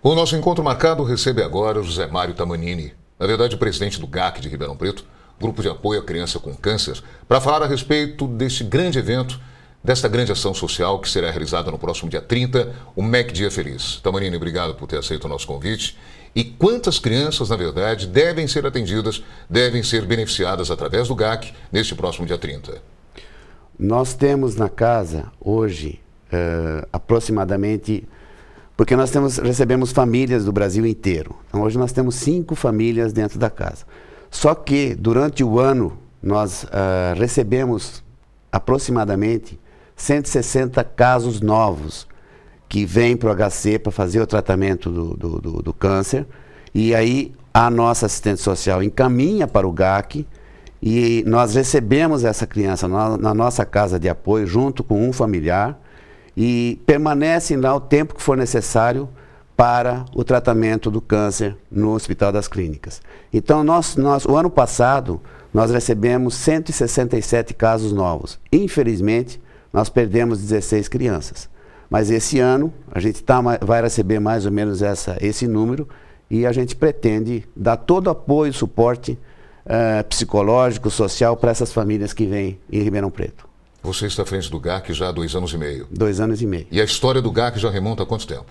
O nosso encontro marcado recebe agora o José Mário Tamanini, na verdade o presidente do GAC de Ribeirão Preto, Grupo de Apoio à Criança com Câncer, para falar a respeito deste grande evento, desta grande ação social que será realizada no próximo dia 30, o MEC Dia Feliz. Tamanini, obrigado por ter aceito o nosso convite. E quantas crianças, na verdade, devem ser atendidas, devem ser beneficiadas através do GAC neste próximo dia 30? Nós temos na casa hoje aproximadamente, porque nós recebemos famílias do Brasil inteiro. Então hoje nós temos 5 famílias dentro da casa. Só que durante o ano nós recebemos aproximadamente 160 casos novos que vêm para o HC para fazer o tratamento do câncer. E aí a nossa assistente social encaminha para o GAC e nós recebemos essa criança na nossa casa de apoio junto com um familiar e permanecem lá o tempo que for necessário para o tratamento do câncer no Hospital das Clínicas. Então, o ano passado, nós recebemos 167 casos novos. Infelizmente, nós perdemos 16 crianças. Mas esse ano, a gente vai receber mais ou menos esse número e a gente pretende dar todo o apoio e suporte psicológico, social para essas famílias que vêm em Ribeirão Preto. Você está à frente do GAC já há 2 anos e meio. 2 anos e meio. E a história do GAC já remonta a quanto tempo?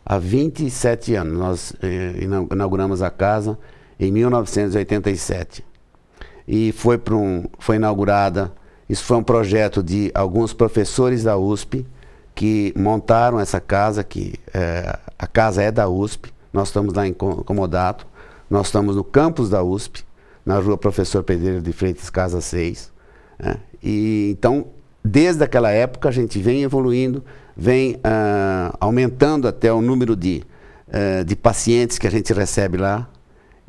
Há 27 anos. Nós inauguramos a casa em 1987. E foi inaugurada, isso foi um projeto de alguns professores da USP que montaram essa casa, a casa é da USP, nós estamos lá em Comodato, nós estamos no campus da USP, na rua Professor Pedreira de Freitas, casa 6. E então, desde aquela época, a gente vem evoluindo, vem aumentando até o número de pacientes que a gente recebe lá.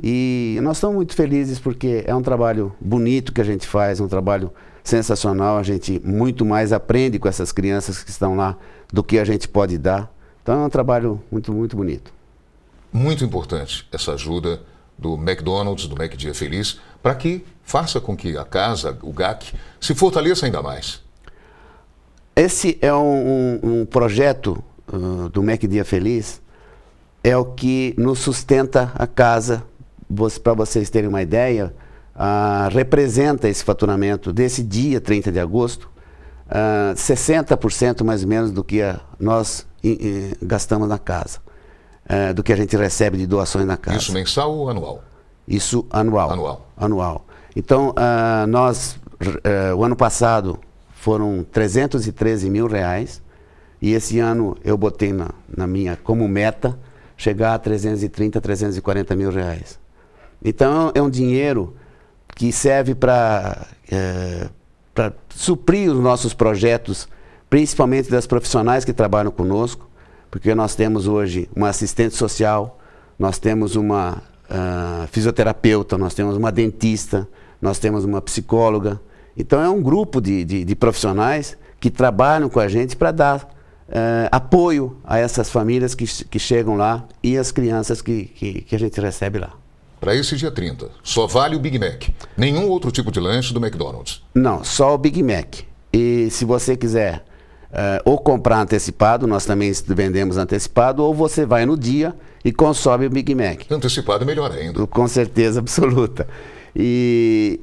E nós estamos muito felizes porque é um trabalho bonito que a gente faz, um trabalho sensacional. A gente muito mais aprende com essas crianças que estão lá do que a gente pode dar. Então é um trabalho muito, muito bonito. Muito importante essa ajuda do McDonald's, do MEC Dia Feliz, para que faça com que a casa, o GAC, se fortaleça ainda mais. Esse é um projeto do MEC Dia Feliz, é o que nos sustenta a casa. Para vocês terem uma ideia, representa esse faturamento desse dia 30 de agosto, 60% mais ou menos do que nós gastamos na casa, do que a gente recebe de doações na casa. Isso mensal ou anual? Isso anual. Anual. Então, o ano passado foram 313 mil reais e esse ano eu botei como meta chegar a 330, 340 mil reais. Então é um dinheiro que serve para suprir os nossos projetos, principalmente das profissionais que trabalham conosco, porque nós temos hoje uma assistente social, nós temos uma fisioterapeuta, nós temos uma dentista, nós temos uma psicóloga. Então é um grupo de profissionais que trabalham com a gente para dar apoio a essas famílias que chegam lá e as crianças que a gente recebe lá. Para esse dia 30, só vale o Big Mac? Nenhum outro tipo de lanche do McDonald's? Não, só o Big Mac. E se você quiser ou comprar antecipado, nós também vendemos antecipado, ou você vai no dia e consome o Big Mac. Antecipado é melhor ainda. Com certeza absoluta. E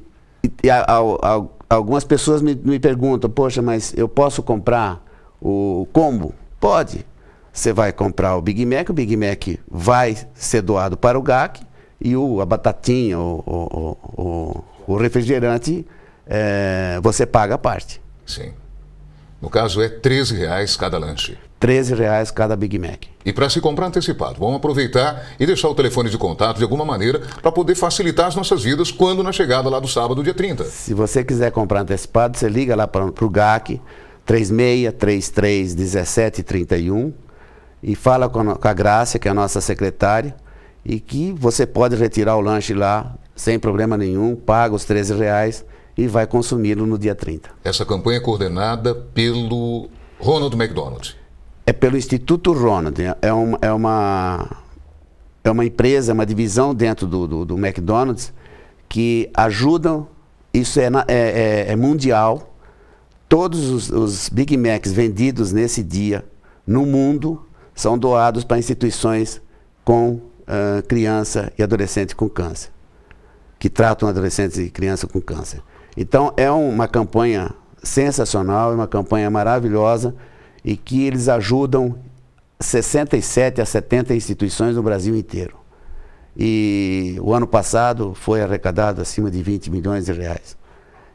algumas pessoas me perguntam, poxa, mas eu posso comprar o combo? Pode. Você vai comprar o Big Mac vai ser doado para o GAC e a batatinha, o refrigerante, você paga a parte. Sim. No caso é R$13 cada lanche. R$13 cada Big Mac. E para se comprar antecipado, vamos aproveitar e deixar o telefone de contato de alguma maneira para poder facilitar as nossas vidas quando na chegada lá do sábado, dia 30. Se você quiser comprar antecipado, você liga lá para o GAC, 36331731 e fala com a Grácia, que é a nossa secretária, e que você pode retirar o lanche lá sem problema nenhum, paga os R$13 e vai consumi-lo no dia 30. Essa campanha é coordenada pelo Ronald McDonald. É pelo Instituto Ronald. É uma empresa, uma divisão dentro do McDonald's que ajudam, isso é mundial. Todos os Big Macs vendidos nesse dia no mundo são doados para instituições com criança e adolescente com câncer, que tratam adolescentes e criança com câncer. Então é uma campanha sensacional, é uma campanha maravilhosa e que eles ajudam 67 a 70 instituições no Brasil inteiro. E o ano passado foi arrecadado acima de 20 milhões de reais.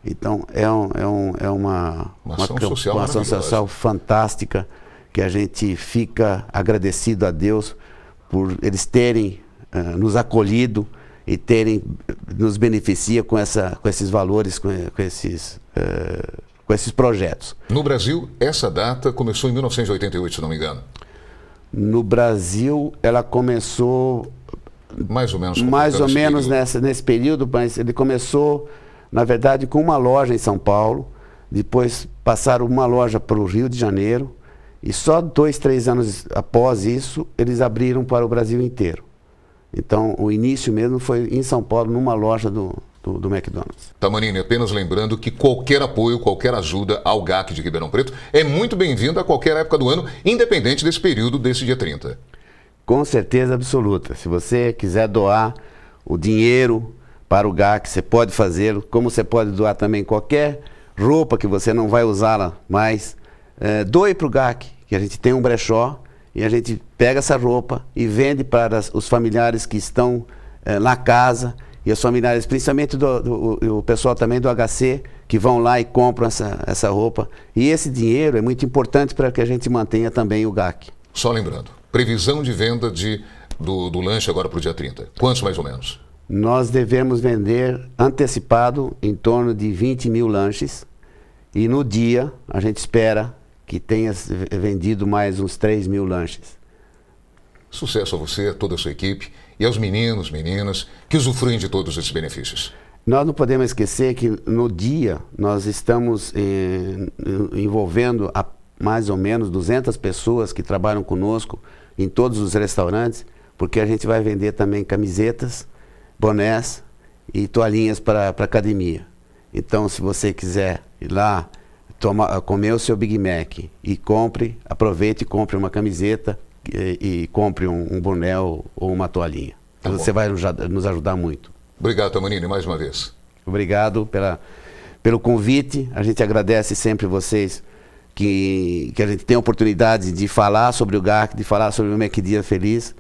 Então é uma ação social fantástica, que a gente fica agradecido a Deus por eles terem nos acolhido e terem nos beneficia com esses valores, com esses projetos. No Brasil, essa data começou em 1988, se não me engano. No Brasil, ela começou mais ou menos nesse período, mas ele começou, na verdade, com uma loja em São Paulo, depois passaram uma loja para o Rio de Janeiro, e só 2, 3 anos após isso, eles abriram para o Brasil inteiro. Então, o início mesmo foi em São Paulo, numa loja do McDonald's. Tamanini, apenas lembrando que qualquer apoio, qualquer ajuda ao GAC de Ribeirão Preto é muito bem-vindo a qualquer época do ano, independente desse período, desse dia 30. Com certeza absoluta. Se você quiser doar o dinheiro para o GAC, você pode fazê-lo, como você pode doar também qualquer roupa que você não vai usá-la mais. Doe para o GAC, que a gente tem um brechó, e a gente pega essa roupa e vende para os familiares que estão na casa, e os familiares, principalmente o pessoal também do HC, que vão lá e compram essa roupa. E esse dinheiro é muito importante para que a gente mantenha também o GAC. Só lembrando, previsão de venda do lanche agora para o dia 30. Quantos mais ou menos? Nós devemos vender antecipado em torno de 20 mil lanches. E no dia, a gente espera que tenha vendido mais uns 3 mil lanches. Sucesso a você, a toda a sua equipe e aos meninos, meninas que usufruem de todos esses benefícios. Nós não podemos esquecer que no dia nós estamos envolvendo mais ou menos 200 pessoas que trabalham conosco em todos os restaurantes, porque a gente vai vender também camisetas, bonés e toalhinhas para academia. Então, se você quiser ir lá comer o seu Big Mac e aproveite e compre uma camiseta e compre um boné ou uma toalhinha. Tá, você vai nos ajudar muito. Obrigado, Tamanini, mais uma vez. Obrigado pelo convite. A gente agradece sempre vocês que a gente tem a oportunidade de falar sobre o GAC, de falar sobre o McDia Feliz,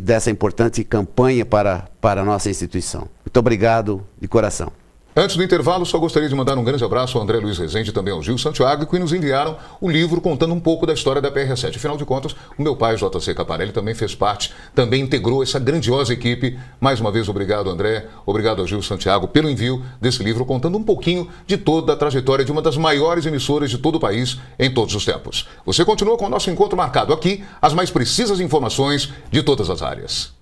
dessa importante campanha para a nossa instituição. Muito obrigado de coração. Antes do intervalo, só gostaria de mandar um grande abraço ao André Luiz Rezende e também ao Gil Santiago, que nos enviaram o livro contando um pouco da história da PR7. Afinal de contas, o meu pai, JC Caparelli, também fez parte, também integrou essa grandiosa equipe. Mais uma vez, obrigado, André, obrigado ao Gil Santiago pelo envio desse livro contando um pouquinho de toda a trajetória de uma das maiores emissoras de todo o país em todos os tempos. Você continua com o nosso encontro marcado aqui, as mais precisas informações de todas as áreas.